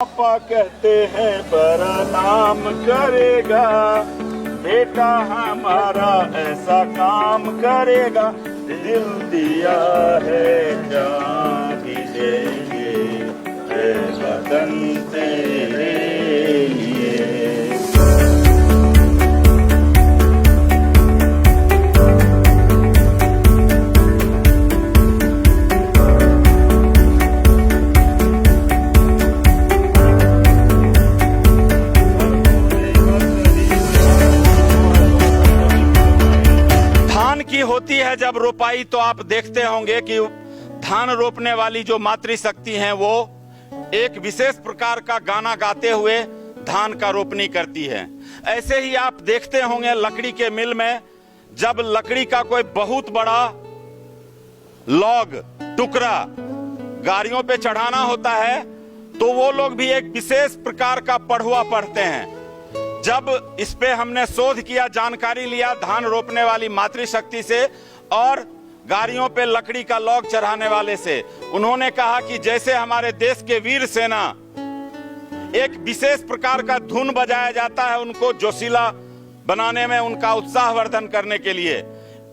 पापा कहते हैं बड़ा नाम करेगा, बेटा हमारा ऐसा काम करेगा, दिल दिया है जान भी देंगे, है वतन तेरे लिए। होती है जब रोपाई, तो आप देखते होंगे कि धान रोपने वाली जो मातृशक्ति हैं वो एक विशेष प्रकार का गाना गाते हुए धान का रोपनी करती है। ऐसे ही आप देखते होंगे लकड़ी के मिल में जब लकड़ी का कोई बहुत बड़ा लॉग टुकड़ा गाड़ियों पे चढ़ाना होता है तो वो लोग भी एक विशेष प्रकार का पढ़ुआ पढ़ते हैं। जब इस पे हमने शोध किया, जानकारी लिया धान रोपने वाली मातृशक्ति से और गाड़ियों पे लकड़ी का लॉग चढ़ाने वाले से, उन्होंने कहा कि जैसे हमारे देश के वीर सेना एक विशेष प्रकार का धुन बजाया जाता है उनको जोशीला बनाने में, उनका उत्साहवर्धन करने के लिए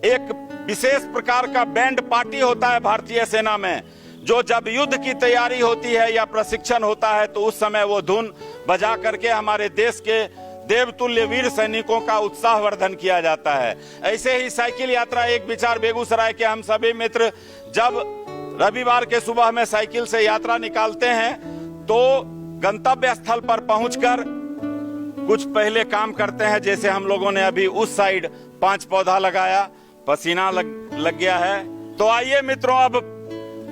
एक विशेष प्रकार का बैंड पार्टी होता है भारतीय सेना में, जो जब युद्ध की तैयारी होती है या प्रशिक्षण होता है तो उस समय वो धुन बजा करके हमारे देश के देवतुल्य वीर सैनिकों का उत्साहवर्धन किया जाता है। ऐसे ही साइकिल यात्रा एक विचार बेगूसराय के हम सभी मित्र जब रविवार के सुबह में साइकिल से यात्रा निकालते हैं तो गंतव्य स्थल पर पहुंचकर कुछ पहले काम करते हैं। जैसे हम लोगों ने अभी उस साइड 5 पौधा लगाया, पसीना लग गया है। तो आइए मित्रों, अब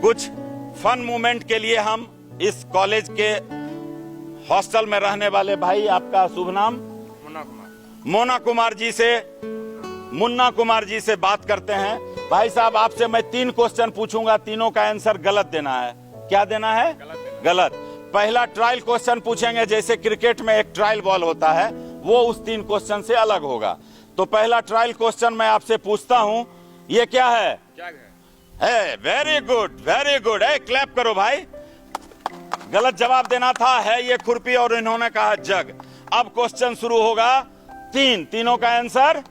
कुछ फन मोमेंट के लिए हम इस कॉलेज के हॉस्टल में रहने वाले भाई, आपका शुभ नाम? मोना कुमार मुन्ना कुमार जी से बात करते हैं। भाई साहब, आपसे मैं 3 क्वेश्चन पूछूंगा, तीनों का आंसर गलत देना है। क्या देना है? गलत। पहला ट्रायल क्वेश्चन पूछेंगे, जैसे क्रिकेट में एक ट्रायल बॉल होता है वो उस 3 क्वेश्चन से अलग होगा। तो पहला ट्रायल क्वेश्चन मैं आपसे पूछता हूं, ये क्या है? Very good, very good. Clap करो भाई। गलत जवाब देना था, है ये खुरपी और इन्होंने कहा जग। अब क्वेश्चन शुरू होगा। तीनों का आंसर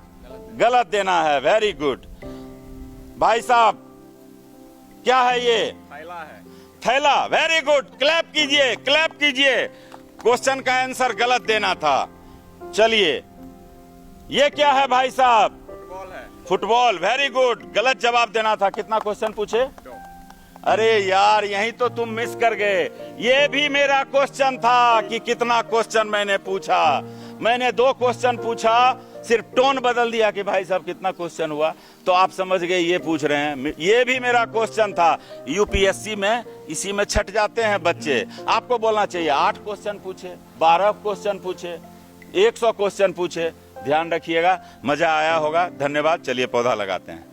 गलत देना है। Very good. भाई साहब, क्या है ये? थैला है। थैला। वेरी गुड, क्लैप कीजिए, क्लैप कीजिए। क्वेश्चन का आंसर गलत देना था। चलिए, ये क्या है भाई साहब? फुटबॉल है। फुटबॉल। वेरी गुड, गलत जवाब देना था। कितना क्वेश्चन पूछे? अरे यार, यही तो तुम मिस कर गए। ये भी मेरा क्वेश्चन था कि कितना क्वेश्चन मैंने पूछा। मैंने 2 क्वेश्चन पूछा, सिर्फ टोन बदल दिया कि भाई साहब कितना क्वेश्चन हुआ, तो आप समझ गए ये पूछ रहे हैं। ये भी मेरा क्वेश्चन था। यूपीएससी में इसी में छट जाते हैं बच्चे। आपको बोलना चाहिए 8 क्वेश्चन पूछे, 12 क्वेश्चन पूछे, 100 क्वेश्चन पूछे। ध्यान रखिएगा, मजा आया होगा। धन्यवाद। चलिए पौधा लगाते हैं।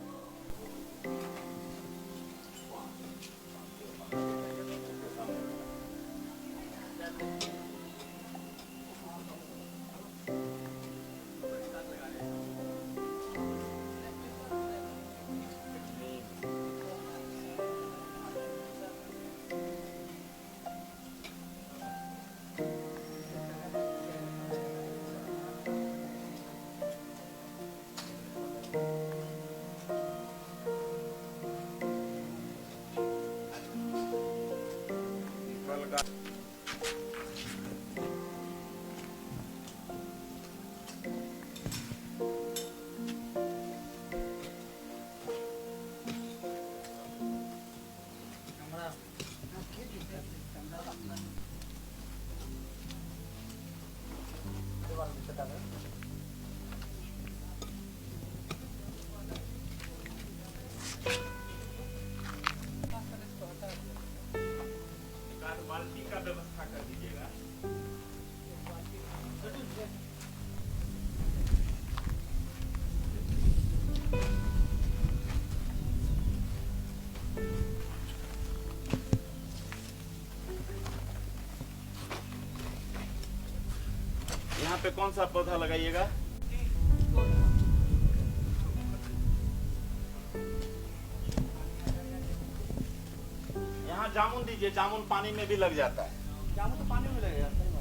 बाल्टी का व्यवस्था कर दीजिएगा। यहाँ पे कौन सा पौधा लगाइएगा? यहाँ जामुन दीजिए, जामुन पानी में भी लग जाता है। जामू तो पानी में लगेगा, सही बात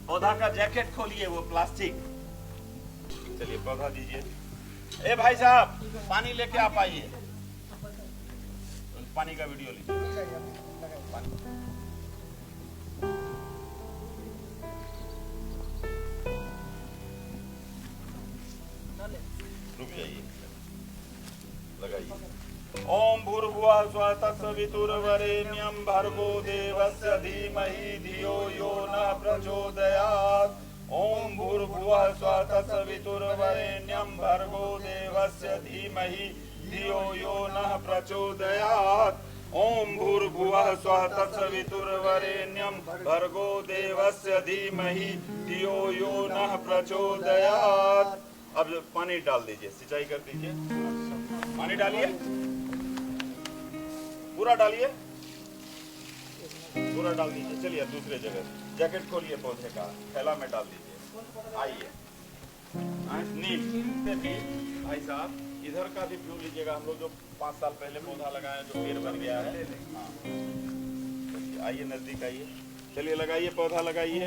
पौधा का जैकेट खोलिए, वो प्लास्टिक। चलिए पौधा दीजिए। ए भाई साहब, पानी लेके आप आइए, पानी का वीडियो लीजिए। रुक जाइए, लगाइए। ओम भूर्भुवः स्वः तत्सवितुर्वरेण्यं भर्गो देवस्य धीमहि धियो यो नः प्रचोदयात्। ओम भूर्भुवः स्वः तत्सवितुर्वरेण्यं भर्गो देवस्य धीमहि धियो यो नः प्रचोदयात्। ओम भूर्भुवः स्वः तत्सवितुर्वरेण्यं भर्गो देवस्य धीमहि धियो यो नः प्रचोदयात्। अब पानी डाल दीजिए, सिंचाई कर दीजिए, पानी डालिए, पूरा डालिए, पूरा डाल दीजिए। चलिए अब दूसरे जगह जैकेट खोलिए, पौधे का थैला में डाल दीजिए। आइए नीम से भी भाई साहब इधर का भी व्यू लीजिएगा। हम लोग जो 5 साल पहले पौधा लगाए, जो पेड़ बन गया है। हाँ आइए नजदीक आइए, चलिए लगाइए, पौधा लगाइए।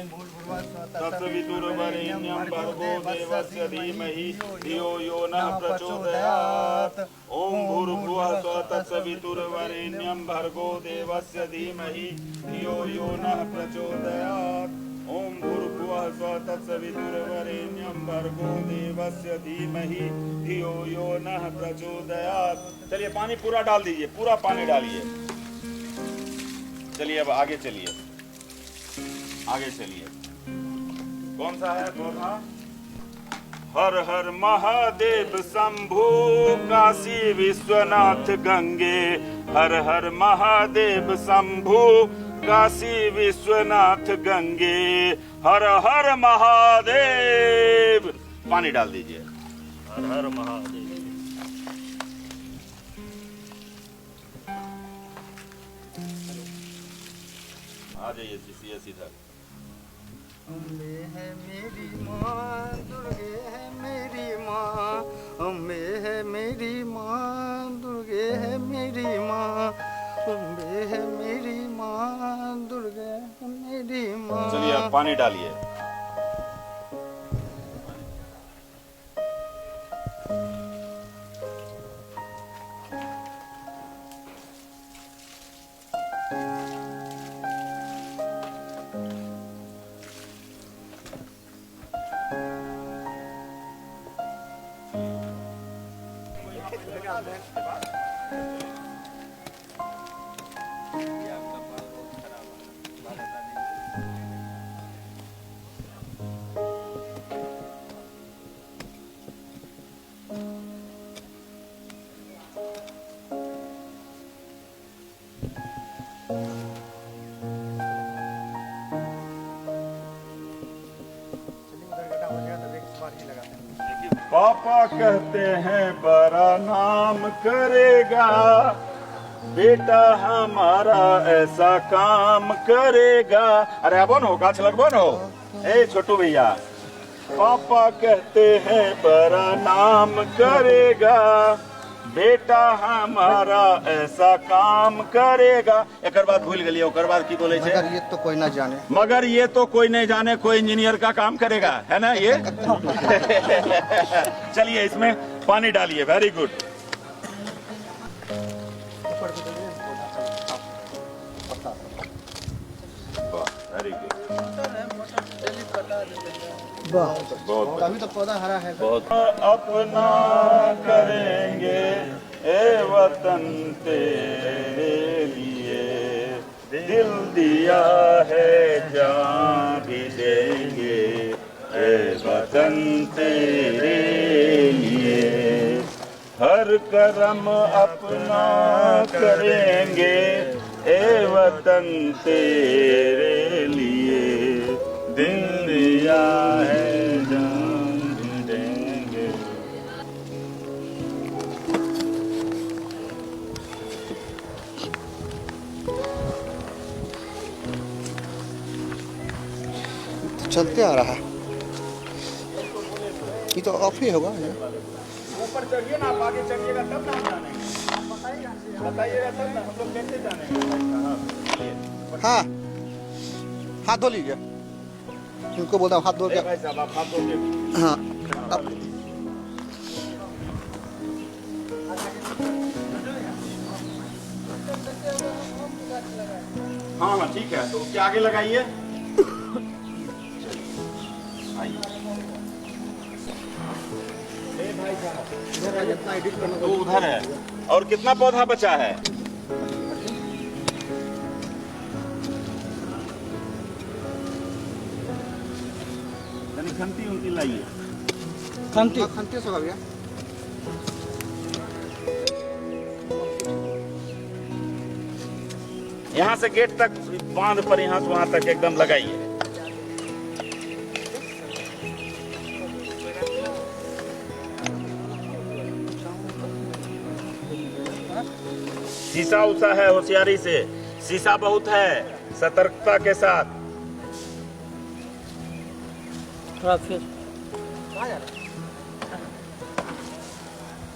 तत्सवितुर्वरेण्यं भर्गो देवस्य धीमहि धियो यो नः प्रचोदयात्। ओम भूर्भुवः स्वः तत्सवितुर्वरेण्यं भर्गो देवस्य धीमहि धियो यो नः प्रचोदयात्। ओम भूर्भुवः स्वः तत्सवितुर्वरेण्यं भर्गो देवस्य धीमहि धियो यो नः प्रचोदयात्। चलिए पानी पूरा डाल दीजिए, पूरा पानी डालिए। चलिए अब आगे चलिए, आगे चलिए। कौन सा है पौधा? हर हर महादेव शंभु काशी विश्वनाथ गंगे। हर हर महादेव शंभु काशी विश्वनाथ गंगे। हर हर महादेव। पानी डाल दीजिए। हर हर महादेव। आ जाइए सीधा। अम्बे है मेरी माँ, दुर्गे है मेरी माँ। अम्बे है मेरी माँ, दुर्गे है मेरी माँ। अम्बे है मेरी माँ, दुर्गे है मेरी माँ। चलिए आप पानी डालिए। पापा कहते हैं बड़ा नाम करेगा, बेटा हमारा ऐसा काम करेगा। अरे अब हो गाछ लगबो न हो। ए छोटू भैया, पापा कहते हैं बड़ा नाम करेगा, बेटा हमारा ऐसा काम करेगा। एक बात भूल गई, ओकर बाद की बोले छे? मगर ये तो कोई ना जाने। मगर ये तो कोई नहीं जाने, कोई इंजीनियर का काम करेगा, है ना ये? चलिए इसमें पानी डालिए। Very good. Very good. बहुत अभी तो पौधा हरा है। बहुत अपना करेंगे ए वतन तेरे लिए, दिल दिया है जान भी देंगे ए वतन तेरे लिए। हर करम अपना करेंगे ए वतन तेरे लिए, दिल दिया है जान भी देंगे। चलते आ रहा है, ये तो ऑफ ही होगा। ऊपर चढ़िए ना, आप आगे चढ़िएगा तब ना जानेंगे। बताइएगा तब ना हम लोग कैसे जानेंगे। हाँ, हाथ धो लीजिए। उनको बोलता हूँ हाथ धो के। भाई साहब आप हाथ धो के। हाँ अब हाँ हाँ ठीक है, तो उसके आगे लगाइए। आइए। तो उधर है। और कितना पौधा बचा है? खंती उनकी लाइए। खंती से हो गया। यहाँ से गेट तक बांध पर यहाँ से वहां तक एकदम लगाइए। शीशा उषा है, होशियारी से। शीशा बहुत है, सतर्कता के साथ।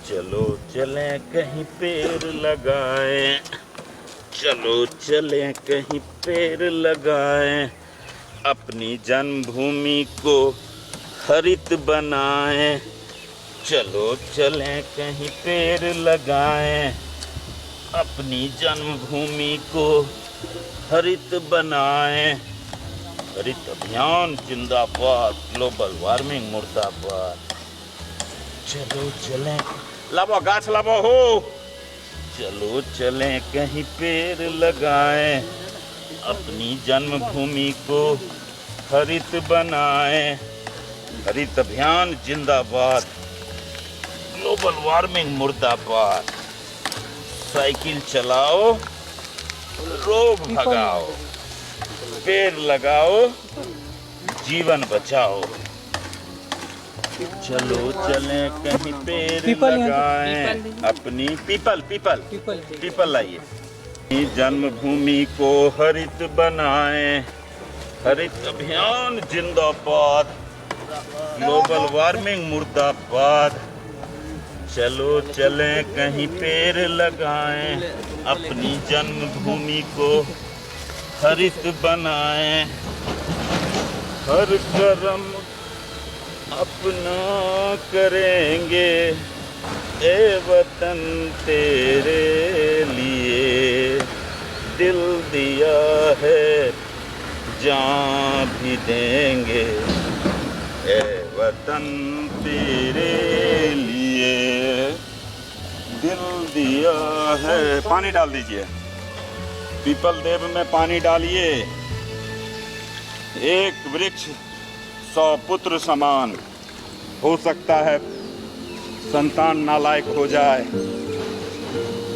चलो चले कहीं पेड़ लगाए, चलो चले कहीं पेड़ लगाए, अपनी जन्मभूमि को हरित बनाए। चलो चले कहीं पेड़ लगाए, अपनी जन्मभूमि को हरित बनाए। हरित अभियान जिंदाबाद, ग्लोबल वार्मिंग मुर्दाबाद। चलो चले, लाबो गाछ लाबो हो। चलो चले कहीं पेड़ लगाए, अपनी जन्मभूमि को हरित बनाए। हरित अभियान जिंदाबाद, ग्लोबल वार्मिंग मुर्दाबाद। साइकिल चलाओ, रोग भगाओ, पेड़ लगाओ, जीवन बचाओ। चलो चले कहीं पेड़ लगाएं, अपनी पीपल लाइए। जन्मभूमि को हरित बनाएं। हरित अभियान जिंदाबाद, ग्लोबल वार्मिंग मुर्दाबाद। चलो चले कहीं पेड़ लगाएं, अपनी जन्मभूमि को हरित बनाएं। हर कर्म अपना करेंगे, ए वतन तेरे लिए। दिल दिया है, जान भी देंगे, ए वतन तेरे लिए। दिल दिया है। पानी डाल दीजिए, पीपल देव में पानी डालिए। एक वृक्ष 100 पुत्र समान। हो सकता है संतान नालायक हो जाए,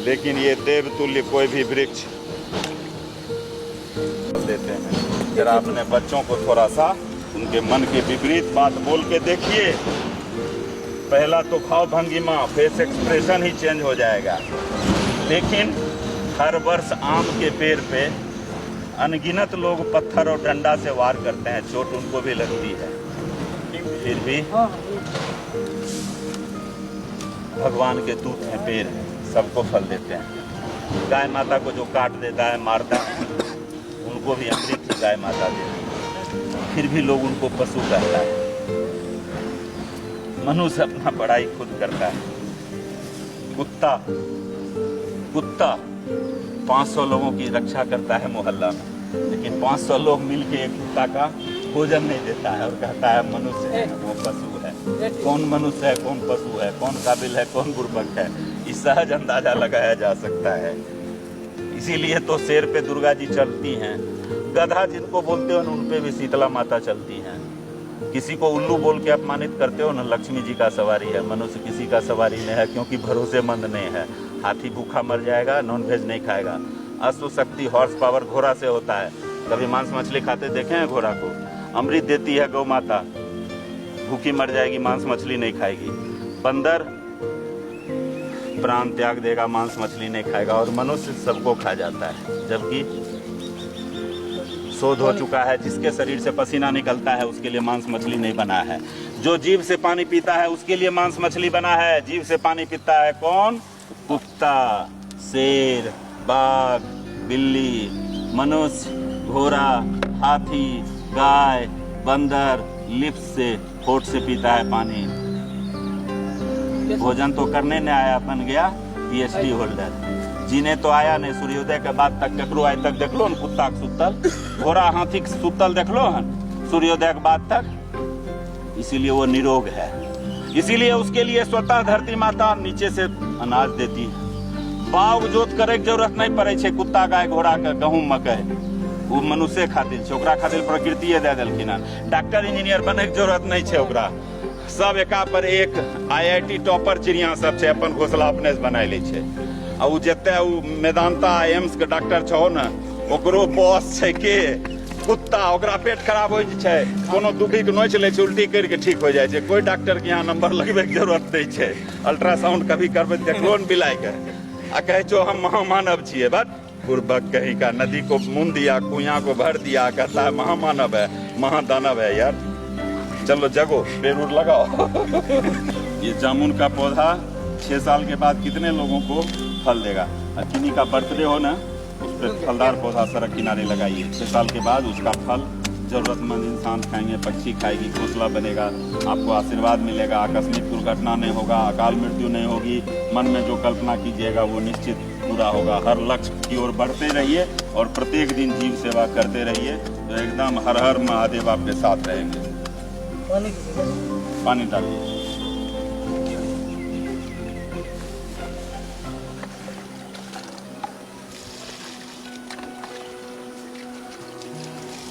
लेकिन ये देवतुल्य कोई भी वृक्ष देते हैं। जरा अपने बच्चों को थोड़ा सा उनके मन के विपरीत बात बोल के देखिए। पहला तो भाव भंगिमा, फेस एक्सप्रेशन ही चेंज हो जाएगा। लेकिन हर वर्ष आम के पेड़ पे अनगिनत लोग पत्थर और डंडा से वार करते हैं, चोट उनको भी लगती है, फिर भी भगवान के दूत हैं पेड़, सबको फल देते हैं। गाय माता को जो काट देता है, मारता है, उनको भी अमृत ही गाय माता देती है, फिर भी लोग उनको पशु कहता है। मनुष्य अपना बड़ाई खुद करता है। कुत्ता 500 लोगों की रक्षा करता है मोहल्ला में, लेकिन 500 लोग मिलके एक कुत्ता का भोजन नहीं देता है और कहता है मनुष्य है, वो पशु है। कौन मनुष्य है, कौन पशु है, कौन काबिल है, कौन बुर्बक है, इस सहज अंदाजा लगाया जा सकता है। इसीलिए तो शेर पे दुर्गा जी चलती हैं, गधा जिनको बोलते हो उन पे भी शीतला माता चलती हैं। किसी को उल्लू बोल के अपमानित करते हो ना, लक्ष्मी जी का सवारी है। मनुष्य किसी का सवारी नहीं है, क्योंकि भरोसेमंद नहीं है। हाथी भूखा मर जाएगा, नॉनवेज नहीं खाएगा। अश्व शक्ति, हॉर्स पावर घोड़ा से होता है। कभी मांस मछली खाते देखे हैं घोड़ा को? अमृत देती है गौ माता, भूखी मर जाएगी, मांस मछली नहीं खाएगी। बंदर प्राण त्याग देगा, मांस मछली नहीं खाएगा, और मनुष्य सबको खा जाता है। जबकि शोध हो चुका है, जिसके शरीर से पसीना निकलता है उसके लिए मांस मछली नहीं बना है। जो जीभ से पानी पीता है उसके लिए मांस मछली बना है। जीभ से पानी पीता है कौन? कुत्ता। शेर, बाघ, बिल्ली, मनुष्य, घोड़ा, हाथी, गाय, बंदर लिफ्ट से होठ से पीता है पानी। भोजन तो करने नहीं आया, बन गया PhD होल्डर। जीने तो आया नहीं, सूर्योदय के बाद तक ककरो आए तक देख लो न कुत्ता के सुतल, घोड़ा हाथी के सुतल देख लो हन सूर्योदय के बाद तक, इसीलिए वो निरोग है। इसीलिए उसके लिए स्वतः धरती माता नीचे से अनाज देती है। बाग जोत करे के जरूरत नहीं पड़े छे, कुत्ता गाय घोड़ा के गहूम मकई वो मनुष्य खातिर छे, ओकरा खातिर प्रकृतिए दे देलखिन हन। डॉक्टर इंजीनियर बने के जरूरत नहीं छे ओकरा। सब एका पर एक IIT टॉपर चिड़िया सब छे, अपन घोसला अपने से बनाए ले छे। आ उ जते उ मेदांता एम्स के डॉक्टर छो न, ओकरो बॉस छे के कुत्ता, ओकरा पेट खराब हो छै, कोनो दुखी के नोच ले छै, उल्टी कर के ठीक हो जाए छै। कोई डॉक्टर के यहाँ नंबर लगबे के जरूरत नहीं छै। अल्ट्रासाउंड कभी करबे देखलो न बिलाई के आ कहे छो हम महामानव छिए, बट बुर्बक कहीं का नदी को मुन दिया, कुआं को भर दिया, कहता है महामानव है, महादानव है। यार चलो जगो, पेड़ उड़ लगाओ। ये जामुन का पौधा 6 साल के बाद कितने लोगों को फल देगा। किन्हीं का बर्थडे हो ना, उस पर फलदार पौधा सड़क किनारे लगाइए। 6 साल के बाद उसका फल जरूरतमंद इंसान खाएंगे, पक्षी खाएगी, घोंसला बनेगा, आपको आशीर्वाद मिलेगा, आकस्मिक दुर्घटना नहीं होगा, अकाल मृत्यु नहीं होगी। मन में जो कल्पना कीजिएगा वो निश्चित पूरा होगा। हर लक्ष्य की ओर बढ़ते रहिए और प्रत्येक दिन जीव सेवा करते रहिए, तो एकदम हर हर महादेव आपके साथ रहेंगे। पानी डालिए।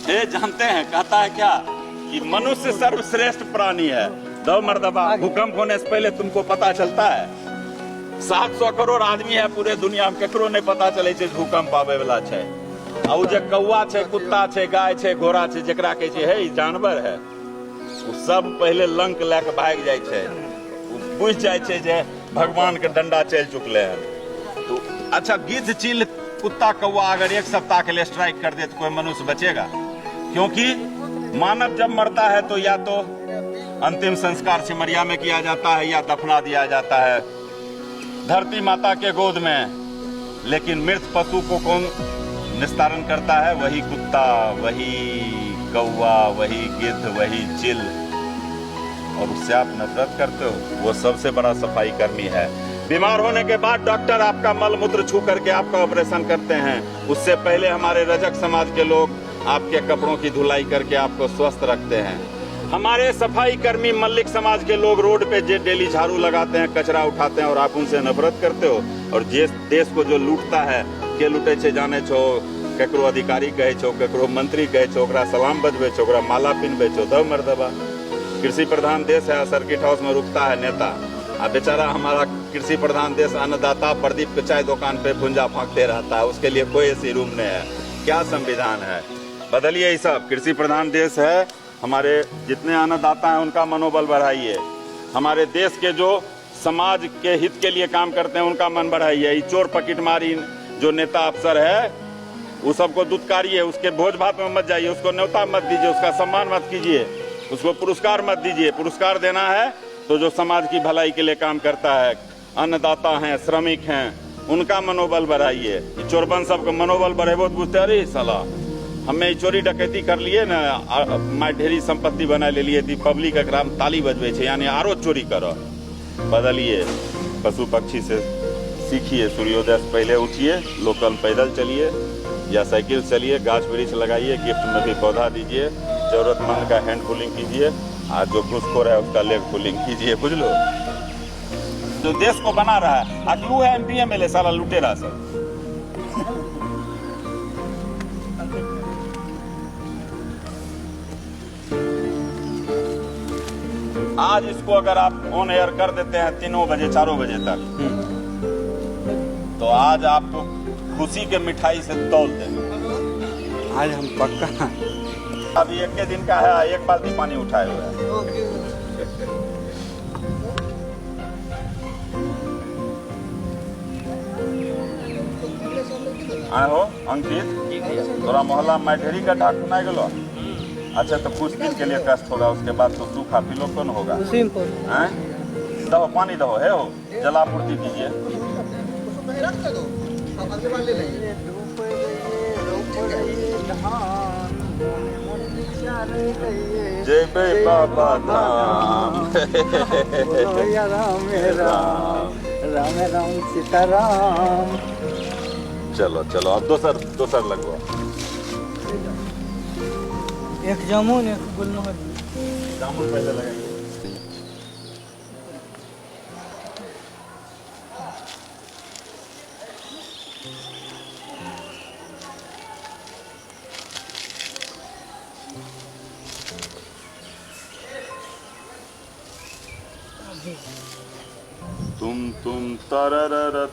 ये जानते हैं, कहता है क्या कि मनुष्य सर्वश्रेष्ठ प्राणी है। दो मर्दबा भूकंप होने से पहले तुमको पता चलता है। 700 करोड़ आदमी है पूरे दुनिया में, केकरो नहीं पता चले छे भूकंप आवे वाला छे। आ उ जे कौआ छे, कुत्ता छे, गाय छे, घोड़ा छे, जेकरा कहे छे हे ई जानवर है, उ सब पहले लंक लेके भाग जाय छे। उ बुझ जाय छे जे भगवान के डंडा चल चुकले हैं। तो अच्छा, गिद्ध, चील, कुत्ता, कौआ अगर 1 सप्ताह के लिए स्ट्राइक कर दे तो कोई मनुष्य बचेगा? क्योंकि मानव जब मरता है तो या तो अंतिम संस्कार सिमरिया में किया जाता है या दफना दिया जाता है धरती माता के गोद में। लेकिन मृत पशु को कौन निस्तारण करता है? वही कुत्ता, वही कौवा, वही गिद्ध, वही चिल। और उससे आप नफरत करते हो। वो सबसे बड़ा सफाई कर्मी है। बीमार होने के बाद डॉक्टर आपका मल मूत्र छू करके आपका ऑपरेशन करते हैं। उससे पहले हमारे रजक समाज के लोग आपके कपड़ों की धुलाई करके आपको स्वस्थ रखते हैं। हमारे सफाई कर्मी मल्लिक समाज के लोग रोड पे जे डेली झाड़ू लगाते हैं, कचरा उठाते हैं, और आप उनसे नफरत करते हो। और जिस देश को जो लूटता है, के लूटे छे जाने छो, केकरो अधिकारी कहे छो, केकरो मंत्री कहे छो, ओकरा सलाम बजबे छो, ओकरा माला पिनबे छो। दो मर्दबा कृषि प्रधान देश है, सर्किट हाउस में रुकता है नेता। अब बेचारा हमारा कृषि प्रधान देश अन्नदाता प्रदीप के चाय दुकान पे भुंजा फांकते रहता है, उसके लिए कोई ऐसी रूम नहीं है। क्या संविधान है? बदलिए ये सब। कृषि प्रधान देश है, हमारे जितने अन्नदाता हैं उनका मनोबल बढ़ाइए। हमारे देश के जो समाज के हित के लिए काम करते हैं उनका मन बढ़ाइए। चोर पकिटमारी जो नेता अफसर है वो सबको दुत्कारिए, उसके भोज भात में मत जाइए, उसको न्योता मत दीजिए, उसका सम्मान मत कीजिए, उसको पुरस्कार मत दीजिए। पुरस्कार देना है तो जो समाज की भलाई के लिए काम करता है, अन्नदाता हैं, श्रमिक हैं, उनका मनोबल बढ़ाइए। चोरबन सबका मनोबल बढ़ेबो तो बुझते अरे साला हमें चोरी डकैती कर लिए ना, माय ढेरी संपत्ति बना ले लिए थी, पब्लिक एकरा में ताली बजबे छे, यानी आरो चोरी करो। बदलिए, पशु पक्षी से सीखिए। सूर्योदय से पहले उठिए, लोकल पैदल चलिए या साइकिल चलिए, गाछ वृक्ष लगाइए, गिफ्ट में भी पौधा दीजिए, जरूरतमंद का हैंड पुलिंग कीजिए, और जो घुसखोर है उसका लेग पुलिंग कीजिए। बुझ लो, जो देश को बना रहा है। अकलू है MP MLA साला लुटेरा सब। आज इसको अगर आप ऑन एयर कर देते हैं 3 बजे 4 बजे तक, तो आज आपको खुशी के मिठाई से तौल देंगे। आज हम पक्का अभी 1 दिन का है, 1 बाल्टी पानी उठाए हुए हैं। आए हो अंकित, तोरा मोहल्ला में ढेरी का ढाक सुनाई गेलो। अच्छा, तो कुछ दिन के लिए कष्ट होगा, उसके बाद तो सूखा विलोपन होगा। दहो पानी दहो, है हो, जलापूर्ति कीजिए। धूप रहिए रोप रहिए धान मन विचार रहिए जय बाबा धाम। बोलो या राम राम राम राम सीताराम। चलो चलो अब दोसर लगवा। एक जामुन एक गुलमोहर। जामुन पहले लगाएंगे। तुम तररर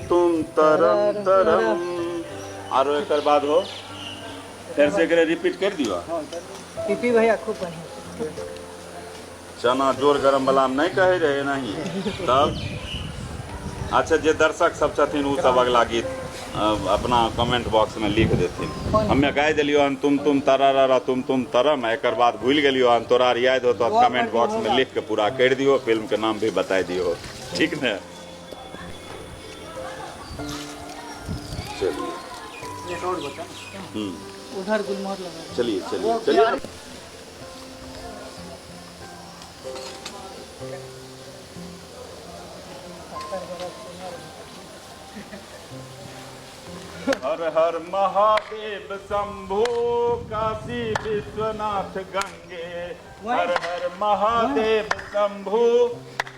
तुम तरम तरम। आरो एक बाद हो फिर से करे रिपीट कर दियो। पीपी भैया खूब बढ़िया। चना जोर गरम वाला में नहीं कहे रहे नहीं तब। अच्छा जे दर्शक सब छथिन उ सब अगला गीत अपना कमेंट बॉक्स में लिख देथिन। हमें कह दिलियो हन तुम तररर तुम तरम। एक बाद भूल गेलियो हन तोरा याद हो तो कमेंट बॉक्स में लिख के पूरा कर दियो। फिल्म के नाम भी बता दियो ठीक न। चलिए उधर गुलमोहर लगा। चलिए हर हर महादेव शंभो काशी विश्वनाथ गंगे। हर हर महादेव शंभो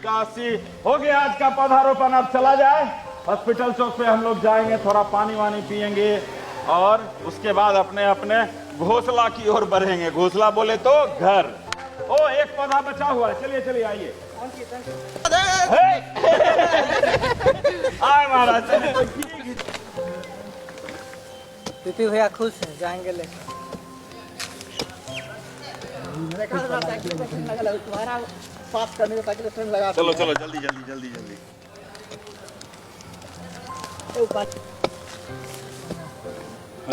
काशी। हो गया आज का पौधारोपण। अब चला जाए हॉस्पिटल चौक पे हम लोग जाएंगे, थोड़ा पानी वानी पियेंगे और उसके बाद अपने अपने घोंसला की ओर बढ़ेंगे। घोंसला बोले तो घर। ओ एक पौधा बचा हुआ है। चलिए चलिए आइए। आए महाराज। पीपी भैया खुश हैं जाएंगे लेकर। तुम्हारा साफ करने का साइकिल लगा। चलो चलो जल्दी।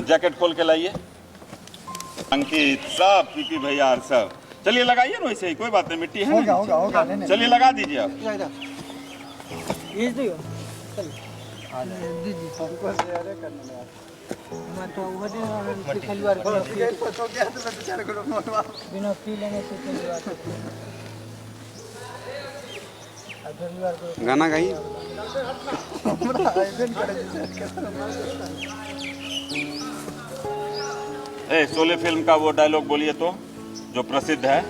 जैकेट खोल के लाइए। अंकित सब पीपी भैया और सब चलिए लगाइए ना। वैसे ही कोई बात नहीं, मिट्टी है। होगा। चलिए लगा दीजिए आप। ये दियो दीजिए हमको शेयर करने लगा। मैं तो वो दिन खलवार तो क्या तो बेचारे को बिना पी लेने से खलवार गाना गाइए। शोले फिल्म का वो डायलॉग बोलिए तो जो प्रसिद्ध है।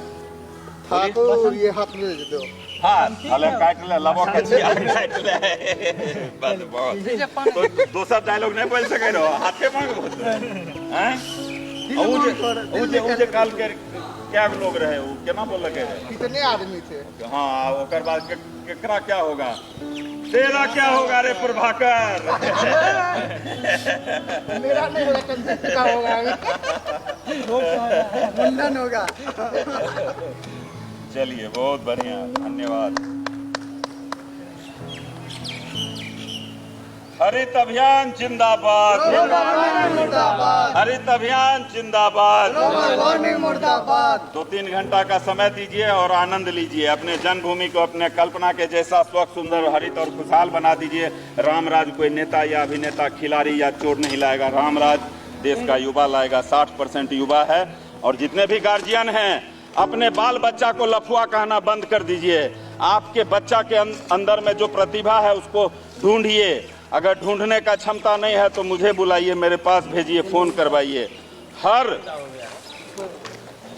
ये हाथ में दे दो। हाथ हले काट ले लबो कचिया काट ले। बस बहुत तो दूसरा डायलॉग नहीं बोल सके रो हाथे मांग बोल हैं। उजे काल के क्या लोग रहे वो केना बोल लगे कितने आदमी थे। हाँ ओकर बाद केकरा क्या होगा। तेरा क्या होगा रे प्रभाकर। मेरा नहीं होगा कंसेप्ट का होगा। मुंडन होगा। चलिए बहुत बढ़िया धन्यवाद। हरित अभियान जिंदाबाद। हरित अभियान जिंदाबाद। 2-3 घंटा का समय दीजिए और आनंद लीजिए। अपने जन्मभूमि को अपने कल्पना के जैसा स्वच्छ सुंदर हरित और खुशहाल बना दीजिए। रामराज कोई नेता या अभिनेता खिलाड़ी या चोर नहीं लाएगा। रामराज देश का युवा लाएगा। 60% युवा है। और जितने भी गार्जियन हैं अपने बाल बच्चा को लफुआ कहना बंद कर दीजिए। आपके बच्चा के अंदर में जो प्रतिभा है उसको ढूंढिए। अगर ढूंढने का क्षमता नहीं है तो मुझे बुलाइए, मेरे पास भेजिए, फोन करवाइए। हर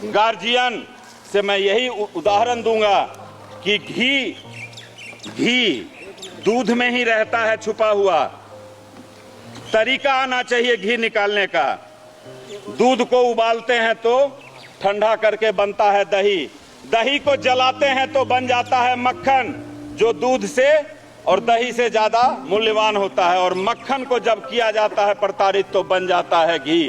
गार्जियन से मैं यही उदाहरण दूंगा कि घी दूध में ही रहता है छुपा हुआ। तरीका आना चाहिए घी निकालने का। दूध को उबालते हैं तो ठंडा करके बनता है दही। दही को जलाते हैं तो बन जाता है मक्खन, जो दूध से और दही से ज्यादा मूल्यवान होता है। और मक्खन को जब किया जाता है प्रताड़ित तो बन जाता है घी।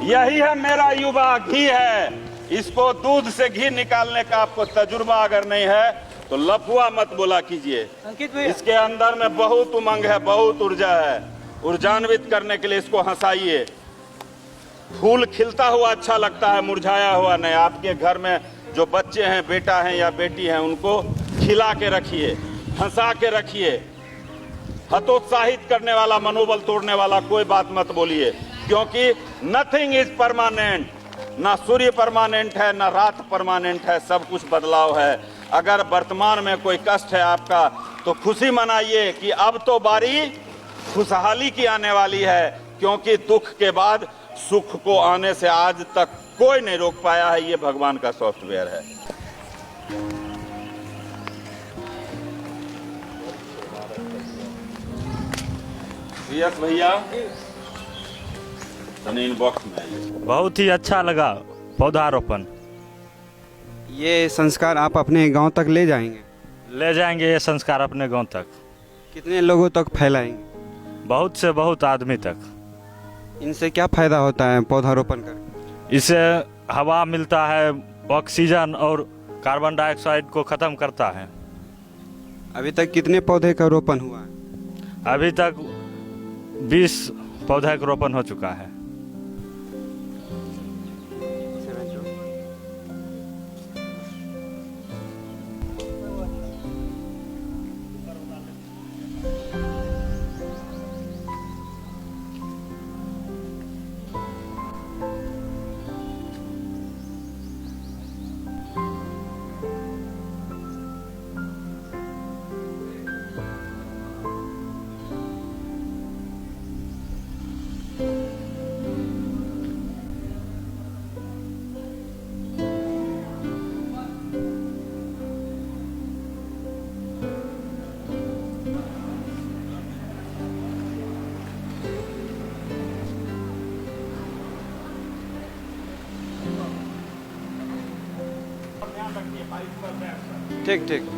यही है मेरा युवा, घी है। इसको दूध से घी निकालने का आपको तजुर्बा अगर नहीं है तो लफुआ मत बोला कीजिए। इसके अंदर में बहुत उमंग है, बहुत ऊर्जा है। ऊर्जान्वित करने के लिए इसको हंसाइए। फूल खिलता हुआ अच्छा लगता है, मुरझाया हुआ नहीं। आपके घर में जो बच्चे हैं, बेटा हैं या बेटी हैं, उनको खिला के रखिए, हंसा के रखिए। हतोत्साहित करने वाला, मनोबल तोड़ने वाला कोई बात मत बोलिए, क्योंकि नथिंग इज परमानेंट। ना सूर्य परमानेंट है, ना रात परमानेंट है, सब कुछ बदलाव है। अगर वर्तमान में कोई कष्ट है आपका तो खुशी मनाइए कि अब तो बारी खुशहाली की आने वाली है, क्योंकि दुख के बाद सुख को आने से आज तक कोई नहीं रोक पाया है। ये भगवान का सॉफ्टवेयर है। यस भैया, इनबॉक्स में आइए। बहुत ही अच्छा लगा पौधारोपण। ये संस्कार आप अपने गांव तक ले जाएंगे? ले जाएंगे ये संस्कार अपने गांव तक। कितने लोगों तक फैलाएंगे? बहुत से बहुत आदमी तक। इनसे क्या फायदा होता है पौधारोपण कर? इससे हवा मिलता है, ऑक्सीजन और कार्बन डाइऑक्साइड को खत्म करता है। अभी तक कितने पौधे का रोपण हुआ है? अभी तक 20 पौधे का रोपण हो चुका है। ठीक ठीक।